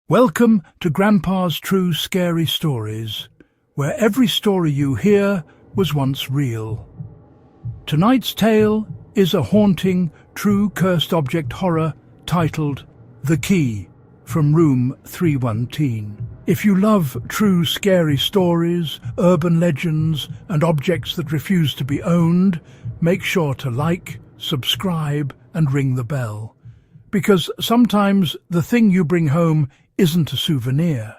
Welcome to Grandpa's True Scary Stories, where every story you hear was once real. Tonight's tale is a haunting, true cursed object horror titled The Key from Room 319. If you love true scary stories, urban legends, and objects that refuse to be owned, make sure to like, subscribe, and ring the bell. Because sometimes the thing you bring home isn't a souvenir,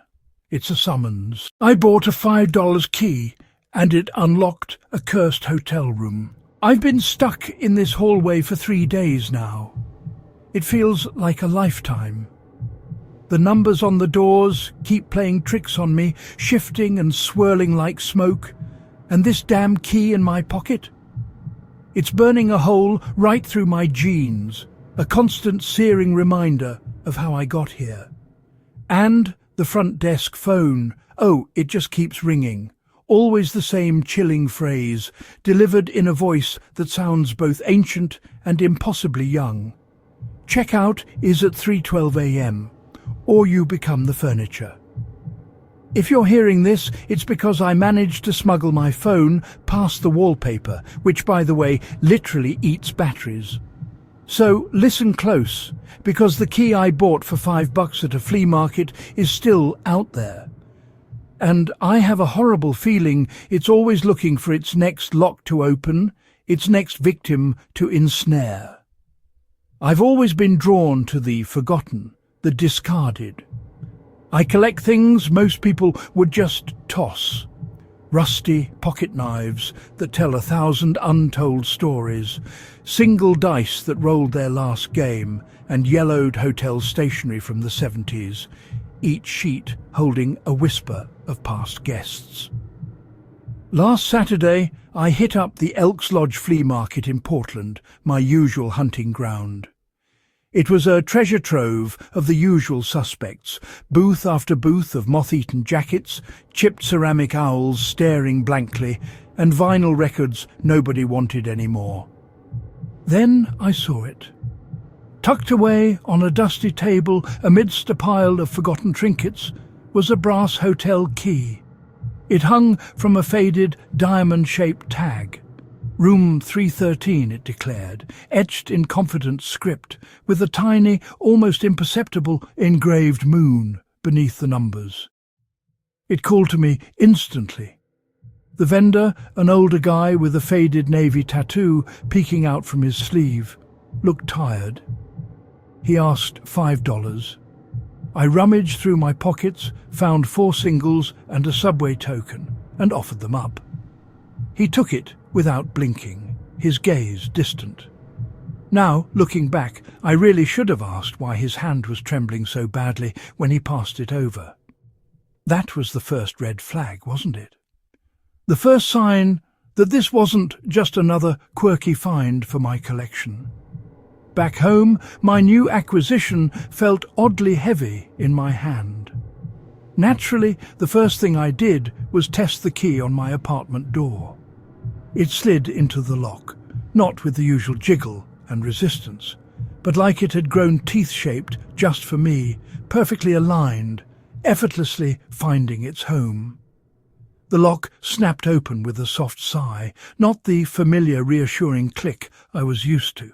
it's a summons. I bought a $5 key and it unlocked a cursed hotel room. I've been stuck in this hallway for 3 days now. It feels like a lifetime. The numbers on the doors keep playing tricks on me, shifting and swirling like smoke. And this damn key in my pocket? It's burning a hole right through my jeans, a constant searing reminder of how I got here. And the front desk phone. Oh, it just keeps ringing. Always the same chilling phrase, delivered in a voice that sounds both ancient and impossibly young. Checkout is at 3:12 a.m., or you become the furniture. If you're hearing this, it's because I managed to smuggle my phone past the wallpaper, which, by the way, literally eats batteries. So listen close, because the key I bought for $5 at a flea market is still out there. And I have a horrible feeling it's always looking for its next lock to open, its next victim to ensnare. I've always been drawn to the forgotten, the discarded. I collect things most people would just toss. Rusty pocket knives that tell 1,000 untold stories, single dice that rolled their last game, and yellowed hotel stationery from the 70s, each sheet holding a whisper of past guests. Last Saturday, I hit up the Elks Lodge flea market in Portland, my usual hunting ground. It was a treasure trove of the usual suspects, booth after booth of moth-eaten jackets, chipped ceramic owls staring blankly, and vinyl records nobody wanted anymore. Then I saw it. Tucked away on a dusty table amidst a pile of forgotten trinkets was a brass hotel key. It hung from a faded, diamond-shaped tag. Room 313, it declared, etched in confident script, with a tiny, almost imperceptible, engraved moon beneath the numbers. It called to me instantly. The vendor, an older guy with a faded navy tattoo peeking out from his sleeve, looked tired. He asked $5. I rummaged through my pockets, found 4 singles and a subway token, and offered them up. He took it without blinking, his gaze distant. Now, looking back, I really should have asked why his hand was trembling so badly when he passed it over. That was the first red flag, wasn't it? The first sign that this wasn't just another quirky find for my collection. Back home, my new acquisition felt oddly heavy in my hand. Naturally, the first thing I did was test the key on my apartment door. It slid into the lock, not with the usual jiggle and resistance, but like it had grown teeth-shaped just for me, perfectly aligned, effortlessly finding its home. The lock snapped open with a soft sigh, not the familiar reassuring click I was used to.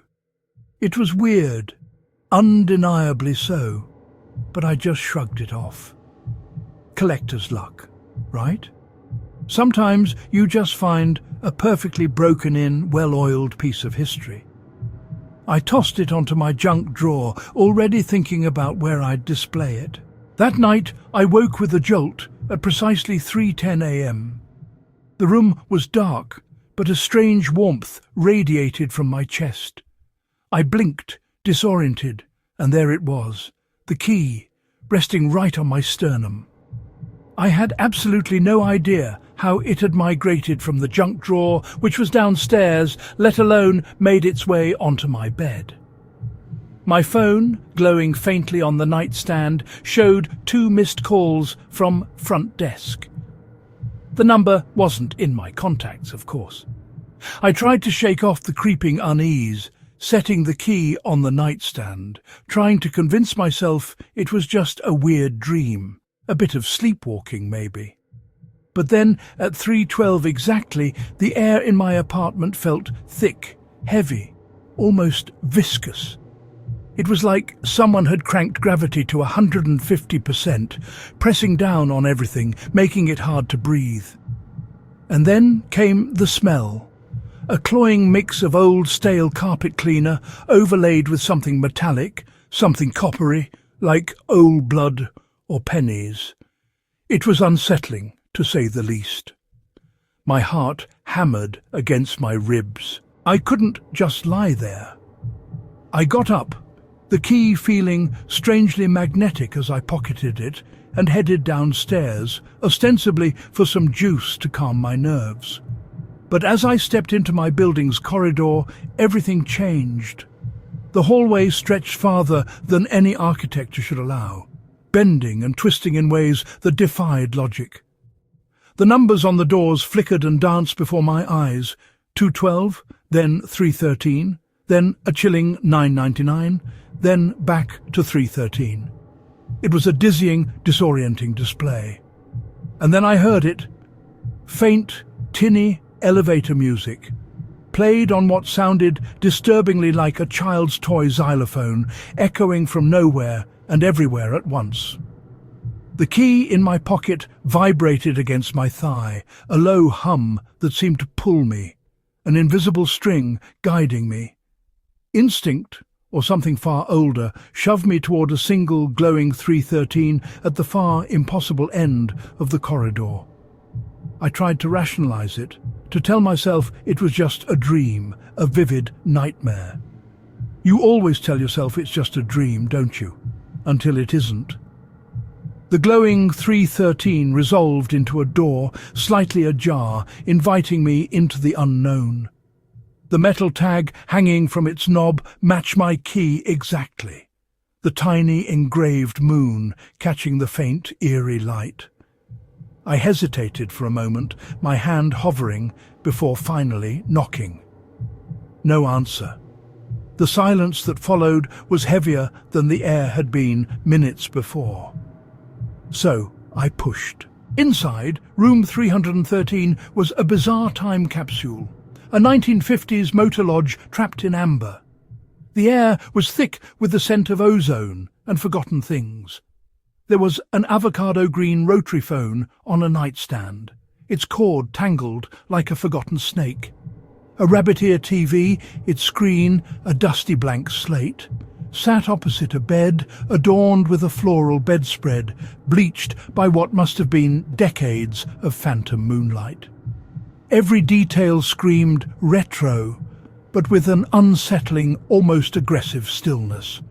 It was weird, undeniably so, but I just shrugged it off. Collector's luck, right? Sometimes you just find a perfectly broken-in, well-oiled piece of history. I tossed it onto my junk drawer, already thinking about where I'd display it. That night, I woke with a jolt at precisely 3:10 a.m. The room was dark, but a strange warmth radiated from my chest. I blinked, disoriented, and there it was, the key, resting right on my sternum. I had absolutely no idea how it had migrated from the junk drawer, which was downstairs, let alone made its way onto my bed. My phone, glowing faintly on the nightstand, showed 2 missed calls from front desk. The number wasn't in my contacts, of course. I tried to shake off the creeping unease, setting the key on the nightstand, trying to convince myself it was just a weird dream, a bit of sleepwalking maybe. But then, at 3:12 exactly, the air in my apartment felt thick, heavy, almost viscous. It was like someone had cranked gravity to 150%, pressing down on everything, making it hard to breathe. And then came the smell, a cloying mix of old stale carpet cleaner overlaid with something metallic, something coppery, like old blood or pennies. It was unsettling, to say the least. My heart hammered against my ribs. I couldn't just lie there. I got up, the key feeling strangely magnetic as I pocketed it, and headed downstairs, ostensibly for some juice to calm my nerves. But as I stepped into my building's corridor, everything changed. The hallway stretched farther than any architecture should allow, bending and twisting in ways that defied logic. The numbers on the doors flickered and danced before my eyes. 212, then 313, then a chilling 999, then back to 313. It was a dizzying, disorienting display. And then I heard it. Faint, tinny elevator music, played on what sounded disturbingly like a child's toy xylophone, echoing from nowhere and everywhere at once. The key in my pocket vibrated against my thigh, a low hum that seemed to pull me, an invisible string guiding me. Instinct, or something far older, shoved me toward a single glowing 313 at the far impossible end of the corridor. I tried to rationalize it, to tell myself it was just a dream, a vivid nightmare. You always tell yourself it's just a dream, don't you? Until it isn't. The glowing 313 resolved into a door, slightly ajar, inviting me into the unknown. The metal tag hanging from its knob matched my key exactly, the tiny engraved moon catching the faint, eerie light. I hesitated for a moment, my hand hovering, before finally knocking. No answer. The silence that followed was heavier than the air had been minutes before. So I pushed. Inside, room 313 was a bizarre time capsule, a 1950s motor lodge trapped in amber. The air was thick with the scent of ozone and forgotten things. There was an avocado green rotary phone on a nightstand, its cord tangled like a forgotten snake. A rabbit-ear TV, its screen a dusty blank slate, sat opposite a bed adorned with a floral bedspread, bleached by what must have been decades of phantom moonlight. Every detail screamed retro, but with an unsettling, almost aggressive stillness.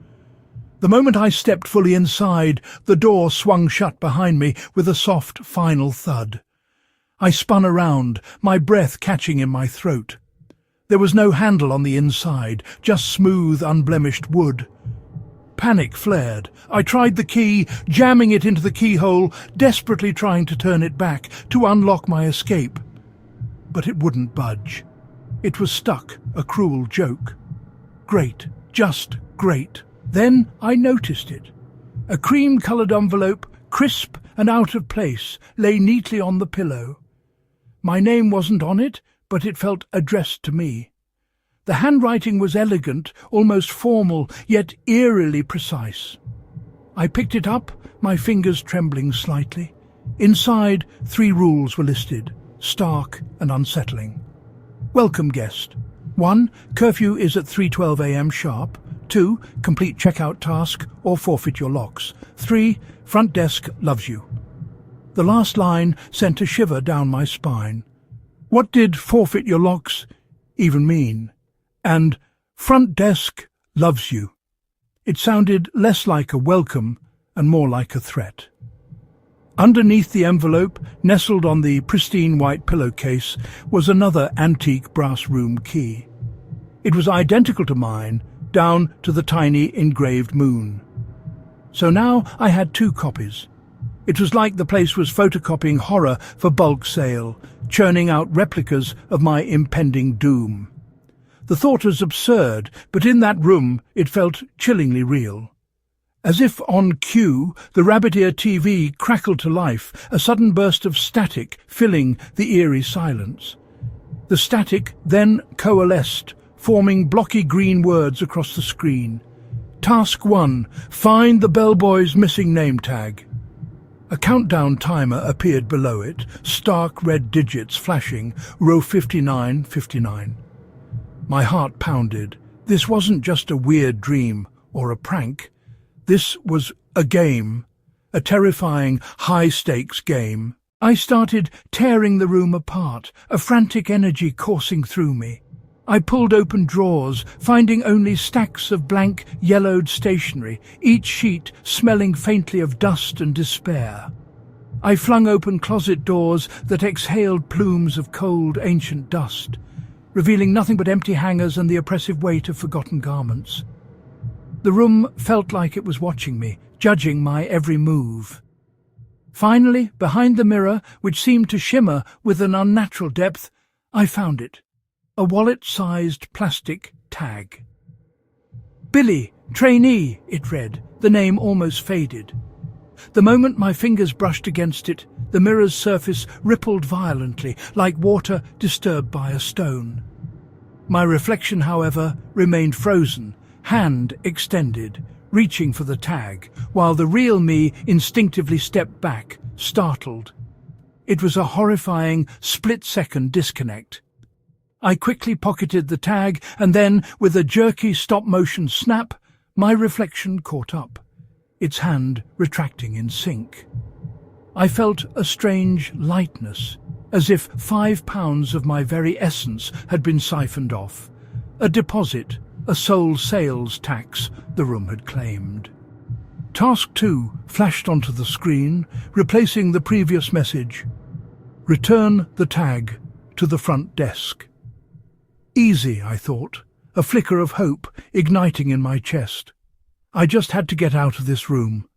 The moment I stepped fully inside, the door swung shut behind me with a soft, final thud. I spun around, my breath catching in my throat. There was no handle on the inside, just smooth, unblemished wood. Panic flared. I tried the key, jamming it into the keyhole, desperately trying to turn it back, to unlock my escape. But it wouldn't budge. It was stuck, a cruel joke. Great, just great. Then I noticed it. A cream-coloured envelope, crisp and out of place, lay neatly on the pillow. My name wasn't on it, but it felt addressed to me. The handwriting was elegant, almost formal, yet eerily precise. I picked it up, my fingers trembling slightly. Inside, 3 rules were listed, stark and unsettling. Welcome guest. 1. Curfew is at 3:12 a.m. sharp. 2. Complete checkout task or forfeit your locks. 3. Front desk loves you. The last line sent a shiver down my spine. What did forfeit your locks even mean? And front desk loves you. It sounded less like a welcome and more like a threat. Underneath the envelope, nestled on the pristine white pillowcase, was another antique brass room key. It was identical to mine, down to the tiny engraved moon. So now I had 2 copies. It was like the place was photocopying horror for bulk sale, churning out replicas of my impending doom. The thought was absurd, but in that room it felt chillingly real. As if on cue, the rabbit-ear TV crackled to life, a sudden burst of static filling the eerie silence. The static then coalesced, forming blocky green words across the screen. Task 1. Find the bellboy's missing name tag. A countdown timer appeared below it, stark red digits flashing, row 5959. My heart pounded. This wasn't just a weird dream or a prank. This was a game, a terrifying, high-stakes game. I started tearing the room apart, a frantic energy coursing through me. I pulled open drawers, finding only stacks of blank, yellowed stationery, each sheet smelling faintly of dust and despair. I flung open closet doors that exhaled plumes of cold, ancient dust, revealing nothing but empty hangers and the oppressive weight of forgotten garments. The room felt like it was watching me, judging my every move. Finally, behind the mirror, which seemed to shimmer with an unnatural depth, I found it. A wallet-sized plastic tag. Billy, trainee, it read, the name almost faded. The moment my fingers brushed against it, the mirror's surface rippled violently, like water disturbed by a stone. My reflection, however, remained frozen, hand extended, reaching for the tag, while the real me instinctively stepped back, startled. It was a horrifying, split-second disconnect. I quickly pocketed the tag, and then, with a jerky stop-motion snap, my reflection caught up, its hand retracting in sync. I felt a strange lightness, as if 5 pounds of my very essence had been siphoned off. A deposit, a sole sales tax, the room had claimed. Task 2 flashed onto the screen, replacing the previous message. Return the tag to the front desk. Easy, I thought, a flicker of hope igniting in my chest. I just had to get out of this room.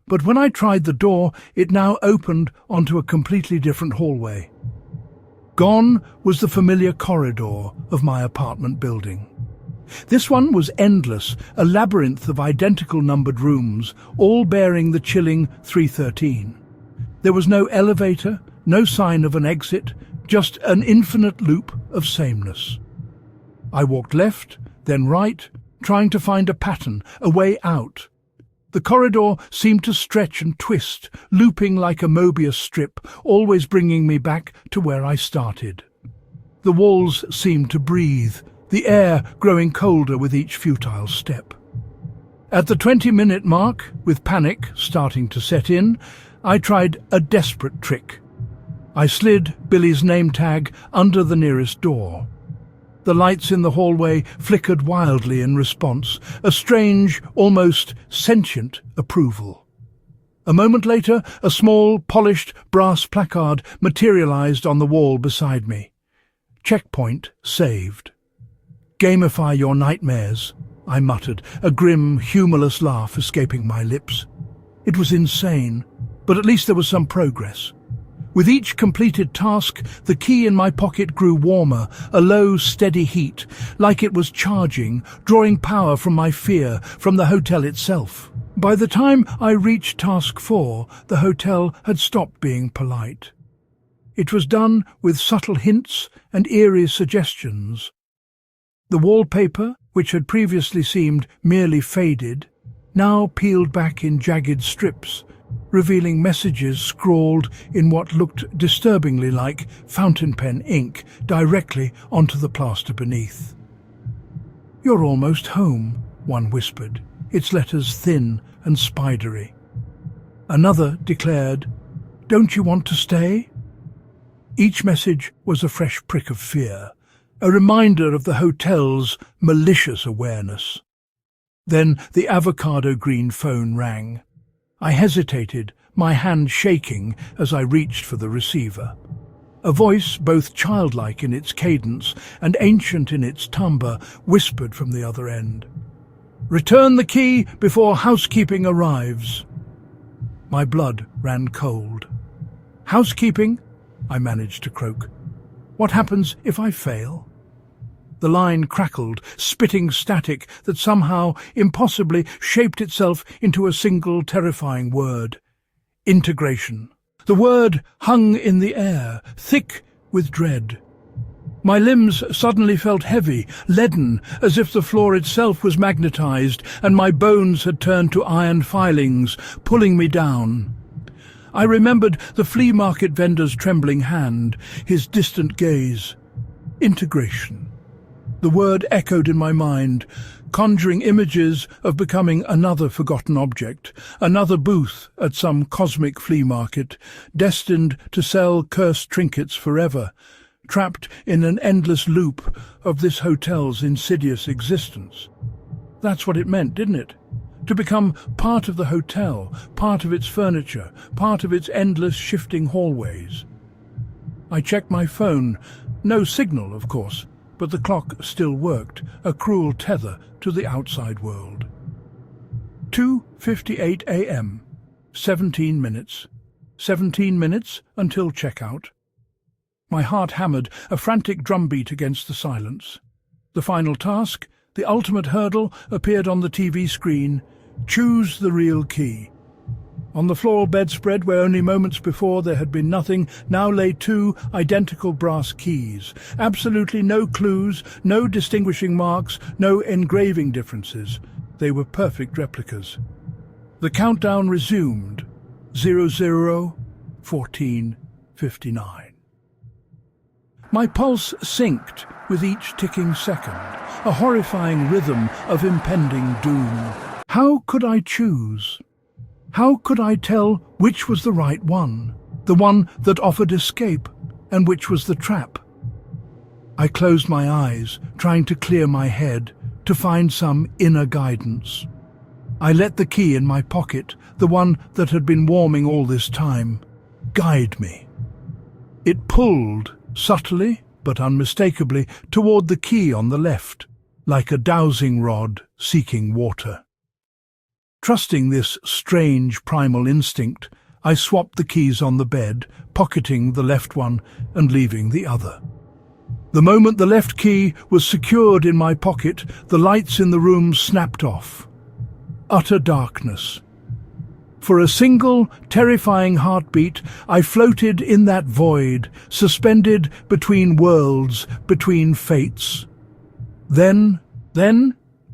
But when I tried the door, it now opened onto a completely different hallway. Gone was the familiar corridor of my apartment building. This one was endless, a labyrinth of identical numbered rooms, all bearing the chilling 313. There was no elevator, no sign of an exit, just an infinite loop of sameness. I walked left, then right, trying to find a pattern, a way out. The corridor seemed to stretch and twist, looping like a Mobius strip, always bringing me back to where I started. The walls seemed to breathe, the air growing colder with each futile step. At the 20-minute mark, with panic starting to set in, I tried a desperate trick. I slid Billy's name tag under the nearest door. The lights in the hallway flickered wildly in response, a strange, almost sentient approval. A moment later, a small, polished brass placard materialized on the wall beside me. Checkpoint saved. Gamify your nightmares, I muttered, a grim, humorless laugh escaping my lips. It was insane, but at least there was some progress. With each completed task, the key in my pocket grew warmer, a low, steady heat, like it was charging, drawing power from my fear, from the hotel itself. By the time I reached task 4, the hotel had stopped being polite. It was done with subtle hints and eerie suggestions. The wallpaper, which had previously seemed merely faded, now peeled back in jagged strips, revealing messages scrawled in what looked disturbingly like fountain pen ink directly onto the plaster beneath. "You're almost home," one whispered, its letters thin and spidery. Another declared, "Don't you want to stay?" Each message was a fresh prick of fear, a reminder of the hotel's malicious awareness. Then the avocado green phone rang. I hesitated, my hand shaking as I reached for the receiver. A voice, both childlike in its cadence and ancient in its timbre, whispered from the other end. "Return the key before housekeeping arrives." My blood ran cold. "Housekeeping?" I managed to croak. "What happens if I fail?" The line crackled, spitting static that somehow, impossibly, shaped itself into a single terrifying word. Integration. The word hung in the air, thick with dread. My limbs suddenly felt heavy, leaden, as if the floor itself was magnetized and my bones had turned to iron filings, pulling me down. I remembered the flea market vendor's trembling hand, his distant gaze. Integration. The word echoed in my mind, conjuring images of becoming another forgotten object, another booth at some cosmic flea market, destined to sell cursed trinkets forever, trapped in an endless loop of this hotel's insidious existence. That's what it meant, didn't it? To become part of the hotel, part of its furniture, part of its endless shifting hallways. I checked my phone. No signal, of course, but the clock still worked, a cruel tether to the outside world. 2:58 a.m. 17 minutes. 17 minutes until checkout. My heart hammered, a frantic drumbeat against the silence. The final task, the ultimate hurdle, appeared on the TV screen. Choose the real key. On the floor bedspread, where only moments before there had been nothing, now lay two identical brass keys. Absolutely no clues, no distinguishing marks, no engraving differences. They were perfect replicas. The countdown resumed. 00:14:59. My pulse synced with each ticking second, a horrifying rhythm of impending doom. How could I choose? How could I tell which was the right one, the one that offered escape, and which was the trap? I closed my eyes, trying to clear my head, to find some inner guidance. I let the key in my pocket, the one that had been warming all this time, guide me. It pulled, subtly but unmistakably, toward the key on the left, like a dowsing rod seeking water. Trusting this strange primal instinct, I swapped the keys on the bed, pocketing the left one and leaving the other. The moment the left key was secured in my pocket, the lights in the room snapped off. Utter darkness. For a single, terrifying heartbeat, I floated in that void, suspended between worlds, between fates. Then,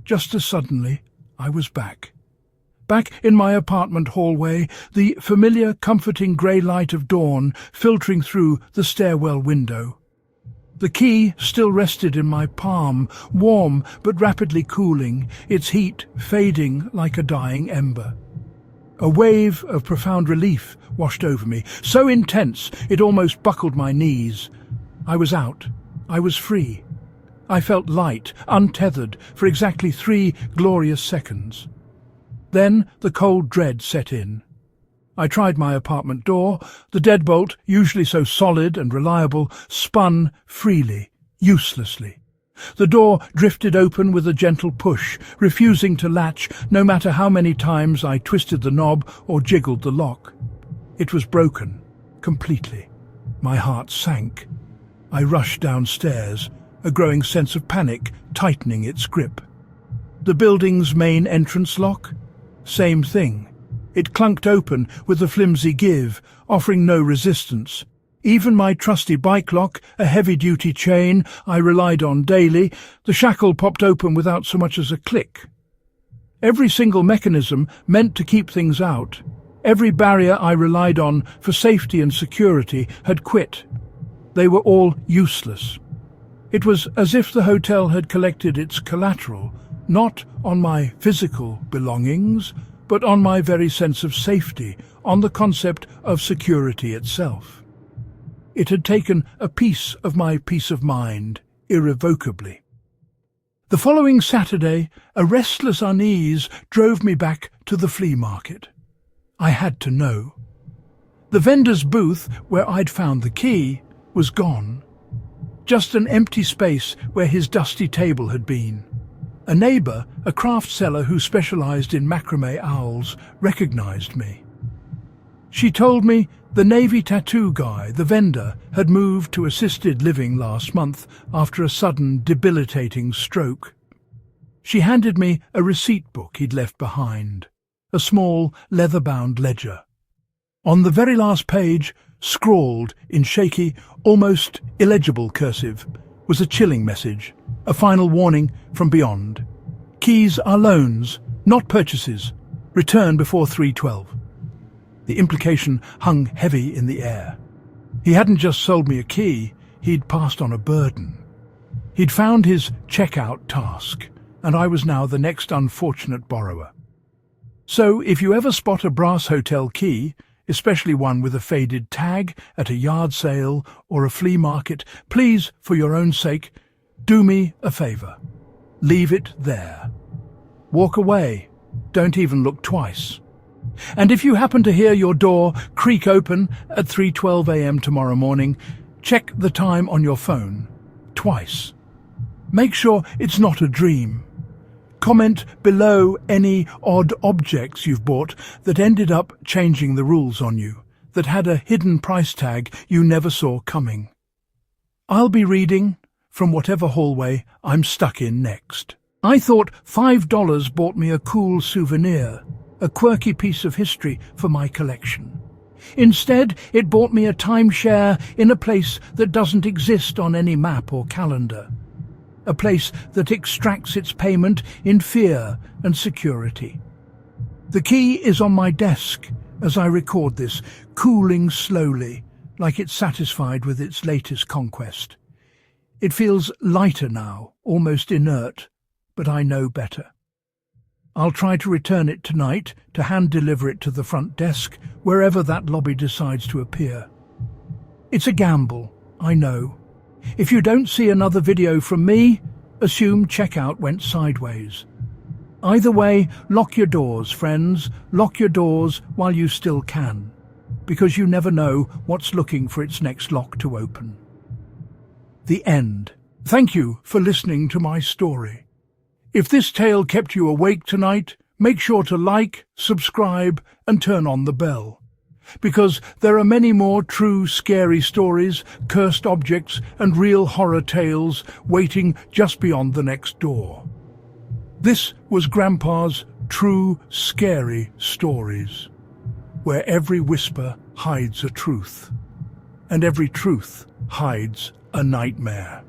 just as suddenly, I was back. Back in my apartment hallway, the familiar, comforting grey light of dawn filtering through the stairwell window. The key still rested in my palm, warm but rapidly cooling, its heat fading like a dying ember. A wave of profound relief washed over me, so intense it almost buckled my knees. I was out. I was free. I felt light, untethered, for exactly 3 glorious seconds. Then the cold dread set in. I tried my apartment door. The deadbolt, usually so solid and reliable, spun freely, uselessly. The door drifted open with a gentle push, refusing to latch no matter how many times I twisted the knob or jiggled the lock. It was broken, completely. My heart sank. I rushed downstairs, a growing sense of panic tightening its grip. The building's main entrance lock? Same thing. It clunked open with a flimsy give, offering no resistance. Even my trusty bike lock, a heavy-duty chain I relied on daily, the shackle popped open without so much as a click. Every single mechanism meant to keep things out, every barrier I relied on for safety and security had quit. They were all useless. It was as if the hotel had collected its collateral, not on my physical belongings, but on my very sense of safety, on the concept of security itself. It had taken a piece of my peace of mind, irrevocably. The following Saturday, a restless unease drove me back to the flea market. I had to know. The vendor's booth, where I'd found the key, was gone. Just an empty space where his dusty table had been. A neighbour, a craft seller who specialised in macrame owls, recognised me. She told me The Navy tattoo guy, the vendor, had moved to assisted living last month after a sudden debilitating stroke. She handed me a receipt book he'd left behind, a small leather-bound ledger. On the very last page, scrawled in shaky, almost illegible cursive, was a chilling message, a final warning from beyond. Keys are loans, not purchases. Return before 3:12. The implication hung heavy in the air. He hadn't just sold me a key, he'd passed on a burden. He'd found his checkout task, and I was now the next unfortunate borrower. So if you ever spot a brass hotel key, especially one with a faded tag at a yard sale or a flea market, please, for your own sake, do me a favour. Leave it there. Walk away. Don't even look twice. And if you happen to hear your door creak open at 3:12 a.m. tomorrow morning, check the time on your phone. Twice. Make sure it's not a dream. Comment below any odd objects you've bought that ended up changing the rules on you, that had a hidden price tag you never saw coming. I'll be reading from whatever hallway I'm stuck in next. I thought $5 bought me a cool souvenir, a quirky piece of history for my collection. Instead, it bought me a timeshare in a place that doesn't exist on any map or calendar. A place that extracts its payment in fear and security. The key is on my desk as I record this, cooling slowly, like it's satisfied with its latest conquest. It feels lighter now, almost inert, but I know better. I'll try to return it tonight, to hand-deliver it to the front desk, wherever that lobby decides to appear. It's a gamble, I know. If you don't see another video from me, assume checkout went sideways. Either way, lock your doors, friends. Lock your doors while you still can, because you never know what's looking for its next lock to open. The end. Thank you for listening to my story. If this tale kept you awake tonight, make sure to like, subscribe, and turn on the bell. Because there are many more true scary stories, cursed objects, and real horror tales waiting just beyond the next door. This was Grandpa's True Scary Stories, where every whisper hides a truth, and every truth hides a nightmare.